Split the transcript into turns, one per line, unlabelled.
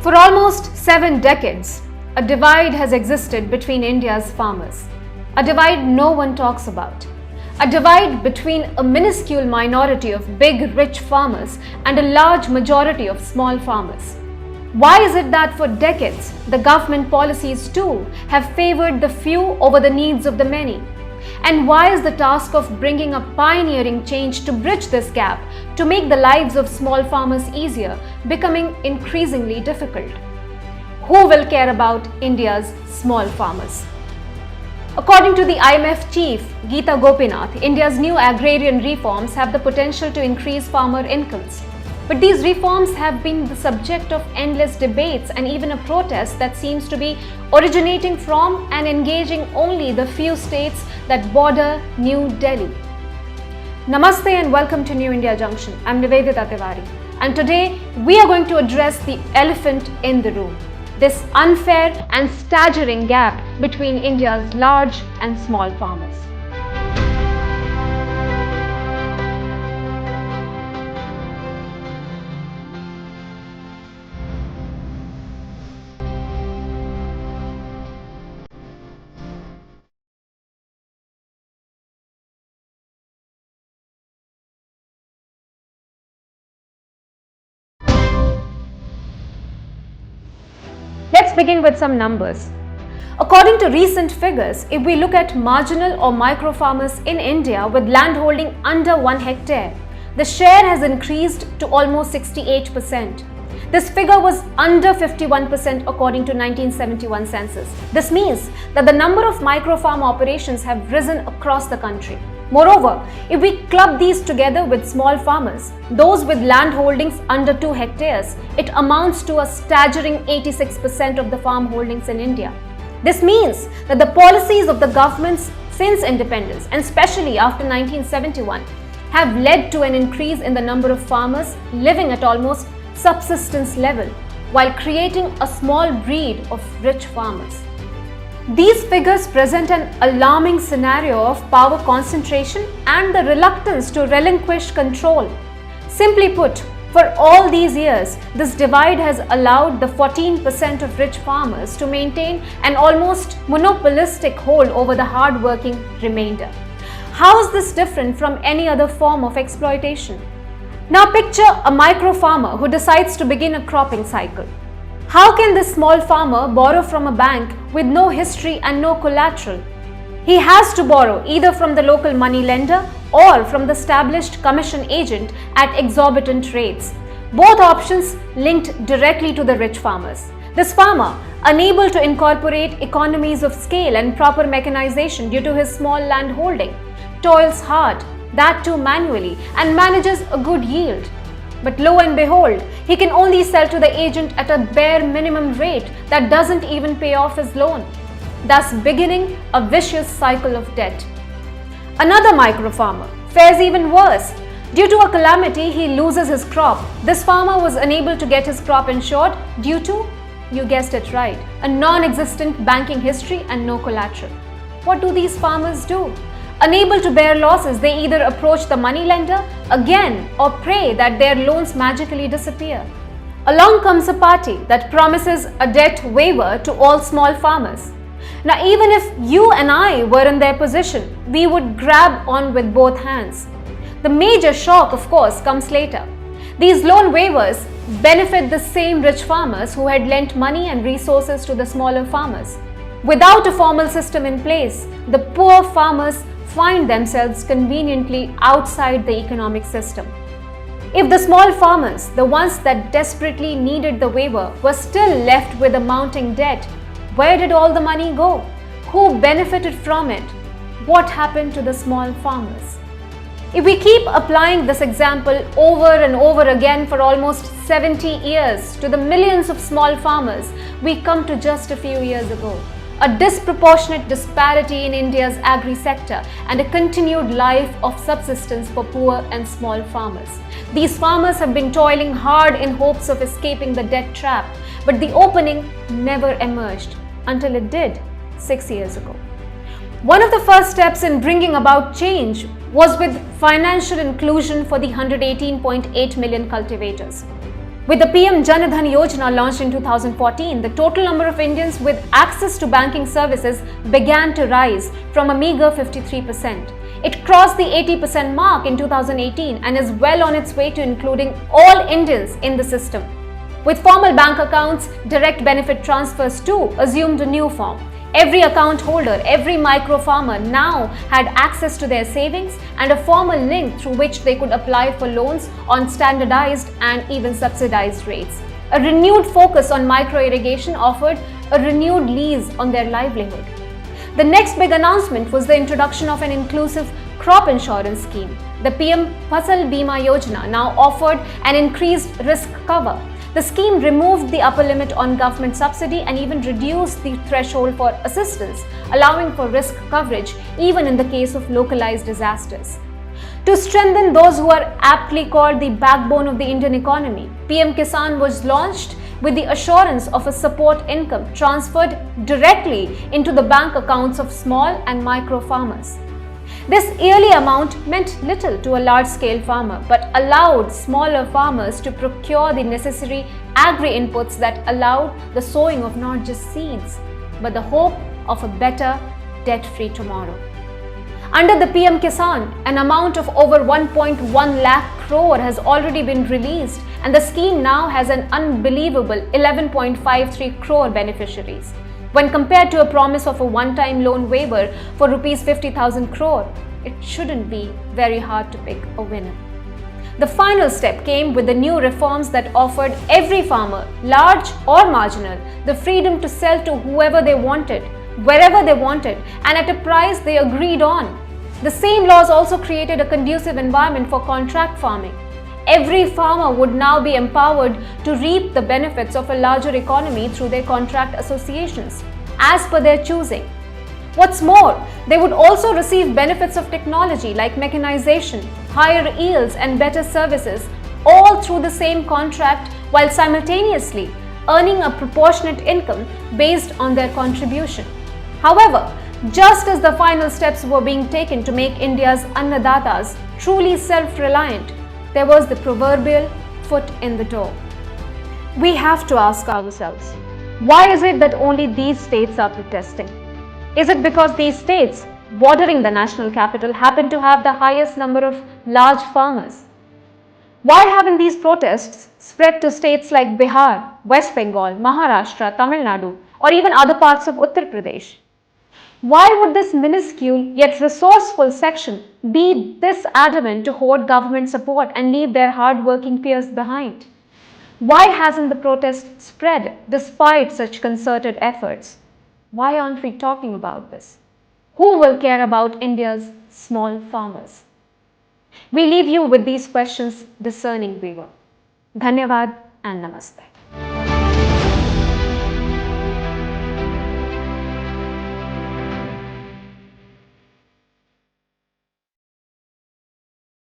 For almost 7 decades, a divide has existed between India's farmers. A divide no one talks about. A divide between a minuscule minority of big, rich farmers and a large majority of small farmers. Why is it that for decades, the government policies too have favored the few over the needs of the many? And why is the task of bringing a pioneering change to bridge this gap, to make the lives of small farmers easier, becoming increasingly difficult? Who will care about India's small farmers? According to the IMF chief, Geeta Gopinath, India's new agrarian reforms have the potential to increase farmer incomes. But these reforms have been the subject of endless debates and even a protest that seems to be originating from and engaging only the few states that border New Delhi. Namaste and welcome to New India Junction. I'm Nivedita Tiwari, and today we are going to address the elephant in the room. This unfair and staggering gap between India's large and small farmers. Let's begin with some numbers. According to recent figures, if we look at marginal or micro farmers in India with land holding under 1 hectare, the share has increased to almost 68%. This figure was under 51% according to 1971 census. This means that the number of micro farm operations have risen across the country. Moreover, if we club these together with small farmers, those with land holdings under 2 hectares, it amounts to a staggering 86% of the farm holdings in India. This means that the policies of the governments since independence, and especially after 1971, have led to an increase in the number of farmers living at almost subsistence level, while creating a small breed of rich farmers. These figures present an alarming scenario of power concentration and the reluctance to relinquish control. Simply put, for all these years, this divide has allowed the 14% of rich farmers to maintain an almost monopolistic hold over the hard-working remainder. How is this different from any other form of exploitation? Now picture a micro farmer who decides to begin a cropping cycle. How can this small farmer borrow from a bank with no history and no collateral? He has to borrow either from the local money lender or from the established commission agent at exorbitant rates. Both options linked directly to the rich farmers. This farmer, unable to incorporate economies of scale and proper mechanization due to his small land holding, toils hard, that too manually, and manages a good yield. But lo and behold, he can only sell to the agent at a bare minimum rate that doesn't even pay off his loan, thus beginning a vicious cycle of debt. Another micro farmer fares even worse. Due to a calamity, he loses his crop. This farmer was unable to get his crop insured due to, you guessed it right, a non-existent banking history and no collateral. What do these farmers do? Unable to bear losses, they either approach the money lender again or pray that their loans magically disappear. Along comes a party that promises a debt waiver to all small farmers. Now, even if you and I were in their position, we would grab on with both hands. The major shock, of course, comes later. These loan waivers benefit the same rich farmers who had lent money and resources to the smaller farmers. Without a formal system in place, the poor farmers find themselves conveniently outside the economic system. If the small farmers, the ones that desperately needed the waiver, were still left with a mounting debt, where did all the money go? Who benefited from it? What happened to the small farmers? If we keep applying this example over and over again for almost 70 years to the millions of small farmers, we come to just a few years ago. A disproportionate disparity in India's agri-sector and a continued life of subsistence for poor and small farmers. These farmers have been toiling hard in hopes of escaping the debt trap, but the opening never emerged until it did 6 years ago. One of the first steps in bringing about change was with financial inclusion for the 118.8 million cultivators. With the PM Jan Dhan Yojana launched in 2014, the total number of Indians with access to banking services began to rise from a meager 53%. It crossed the 80% mark in 2018 and is well on its way to including all Indians in the system. With formal bank accounts, direct benefit transfers too assumed a new form. Every account holder, every micro farmer now had access to their savings and a formal link through which they could apply for loans on standardized and even subsidized rates. A renewed focus on micro irrigation offered a renewed lease on their livelihood. The next big announcement was the introduction of an inclusive crop insurance scheme. The PM Fasal Bima Yojana now offered an increased risk cover. The scheme removed the upper limit on government subsidy and even reduced the threshold for assistance, allowing for risk coverage even in the case of localized disasters. To strengthen those who are aptly called the backbone of the Indian economy, PM Kisan was launched with the assurance of a support income transferred directly into the bank accounts of small and micro farmers. This yearly amount meant little to a large-scale farmer, but allowed smaller farmers to procure the necessary agri-inputs that allowed the sowing of not just seeds, but the hope of a better, debt-free tomorrow. Under the PM Kisan, an amount of over 1.1 lakh crore has already been released, and the scheme now has an unbelievable 11.53 crore beneficiaries. When compared to a promise of a one-time loan waiver for Rs 50,000 crore, it shouldn't be very hard to pick a winner. The final step came with the new reforms that offered every farmer, large or marginal, the freedom to sell to whoever they wanted, wherever they wanted, and at a price they agreed on. The same laws also created a conducive environment for contract farming. Every farmer would now be empowered to reap the benefits of a larger economy through their contract associations, as per their choosing. What's more, they would also receive benefits of technology like mechanization, higher yields and better services, all through the same contract while simultaneously earning a proportionate income based on their contribution. However, just as the final steps were being taken to make India's Annadatas truly self-reliant, there was the proverbial foot in the door. We have to ask ourselves, why is it that only these states are protesting? Is it because these states bordering the national capital happen to have the highest number of large farmers? Why haven't these protests spread to states like Bihar, West Bengal, Maharashtra, Tamil Nadu, or even other parts of Uttar Pradesh? Why would this minuscule yet resourceful section be this adamant to hoard government support and leave their hard-working peers behind? Why hasn't the protest spread despite such concerted efforts? Why aren't we talking about this? Who will care about India's small farmers? We leave you with these questions, discerning viewer. Dhanyavad and Namaste.